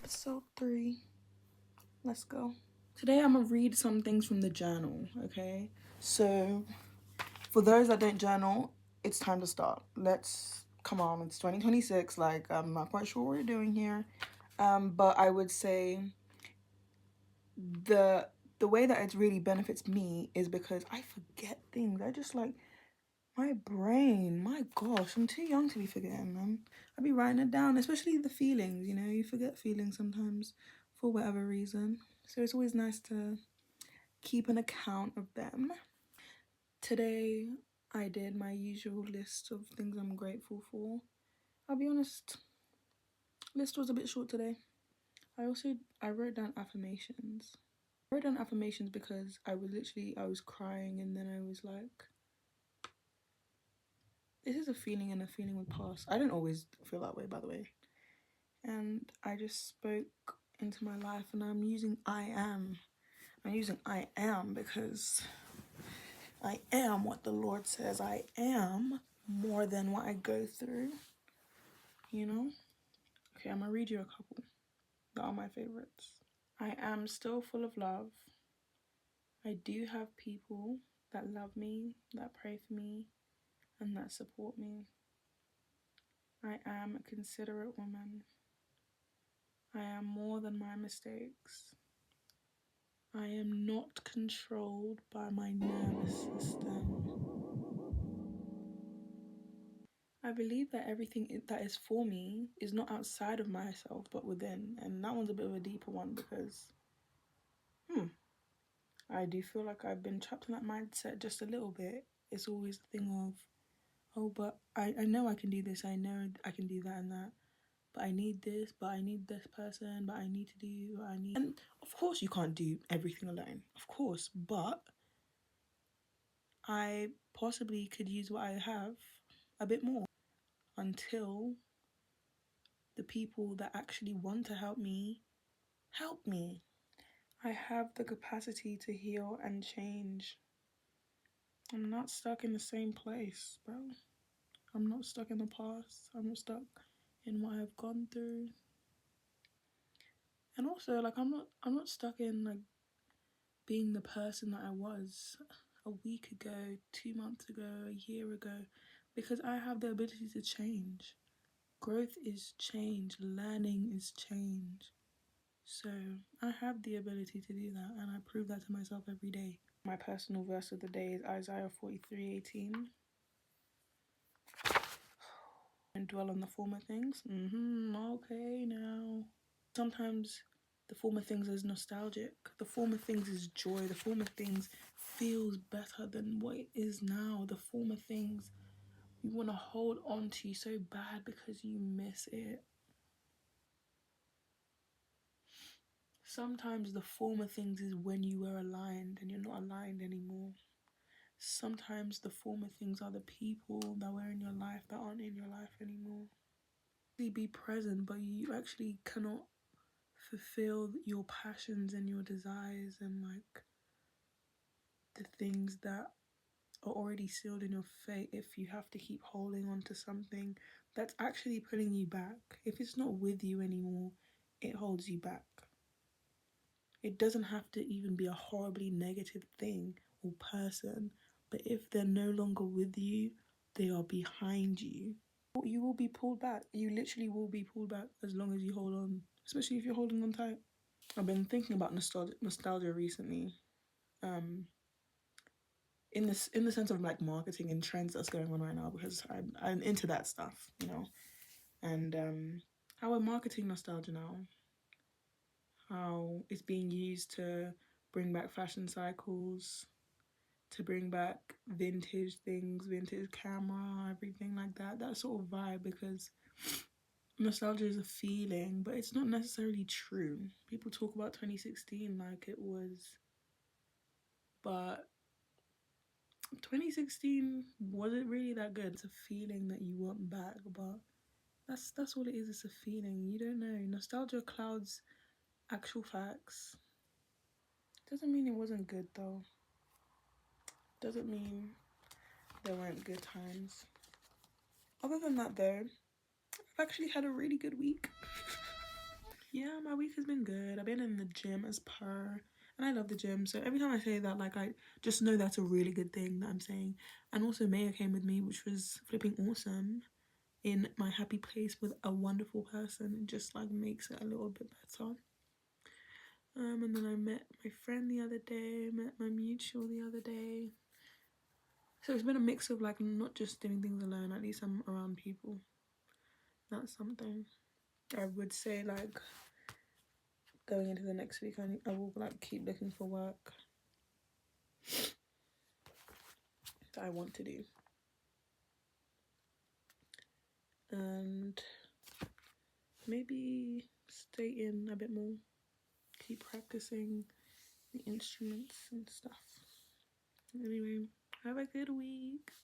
episode 3. Let's go. Today I'm gonna read some things from the journal, okay? So, for those that don't journal, it's time to start. Come on, it's 2026. Like, I'm not quite sure what we're doing here. But I would say the way that it really benefits me is because I forget things. I just like, my brain, my gosh, I'm too young to be forgetting, man. I'd be writing it down, especially the feelings, you forget feelings sometimes for whatever reason. So it's always nice to keep an account of them. Today, I did my usual list of things I'm grateful for. I'll be honest, list was a bit short today. I wrote down affirmations. I wrote down affirmations because I was crying and then I was like, this is a feeling and a feeling would pass. I don't always feel that way, by the way. And I just spoke into my life and I'm using I am. I'm using I am because I am what the Lord says I am more than what I go through, Okay, I'm gonna read you a couple that are my favorites. I am still full of love. I do have people that love me, that pray for me, and that support me. I am a considerate woman. I am more than my mistakes. I am not controlled by my nervous system. I believe that everything that is for me is not outside of myself, but within. And that one's a bit of a deeper one because, I do feel like I've been trapped in that mindset just a little bit. It's always the thing of, oh, but I know I can do this, I know I can do that and that, but I need this, but I need this person, but I need to do what I need. And of course you can't do everything alone, of course, but I possibly could use what I have a bit more until the people that actually want to help me help me. I have the capacity to heal and change. I'm not stuck in the same place, bro. I'm not stuck in the past. I'm not stuck in what I've gone through. And also, like, I'm not stuck in like being the person that I was a week ago, 2 months ago, a year ago, because I have the ability to change. Growth is change, learning is change. So I have the ability to do that, and I prove that to myself every day. My personal verse of the day is Isaiah 43:18. And dwell on the former things. Okay, now. Sometimes the former things is nostalgic. The former things is joy. The former things feels better than what it is now. The former things you want to hold on to so bad because you miss it. Sometimes the former things is when you were aligned and you're not aligned anymore. Sometimes the former things are the people that were in your life that aren't in your life anymore. Be present, but you actually cannot fulfill your passions and your desires and like the things that are already sealed in your fate if you have to keep holding on to something that's actually pulling you back. If it's not with you anymore, it holds you back. It doesn't have to even be a horribly negative thing or person, but if they're no longer with you, they are behind you. You will be pulled back. You literally will be pulled back as long as you hold on, especially if you're holding on tight. I've been thinking about nostalgia recently, in the sense of like marketing and trends that's going on right now, because I'm into that stuff, and how we're marketing nostalgia now, how it's being used to bring back fashion cycles, to bring back vintage things, vintage camera, everything like that sort of vibe, because nostalgia is a feeling, but it's not necessarily true. People talk about 2016 like it was, but 2016 wasn't really that good. It's a feeling that you want back, but that's all it is. It's a feeling. You don't know. Nostalgia clouds actual facts. Doesn't mean it wasn't good though. Doesn't mean there weren't good times. Other than that though, I've actually had a really good week. Yeah, my week has been good. I've been in the gym as per, and I love the gym. So every time I say that, like, I just know that's a really good thing that I'm saying. And also Maya came with me, which was flipping awesome. In my happy place with a wonderful person, it just like makes it a little bit better. And then I met my friend the other day, met my mutual the other day. So it's been a mix of like not just doing things alone, at least I'm around people. That's something. I would say like going into the next week I will like keep looking for work that I want to do. And maybe stay in a bit more. Keep practicing the instruments and stuff. Anyway, have a good week.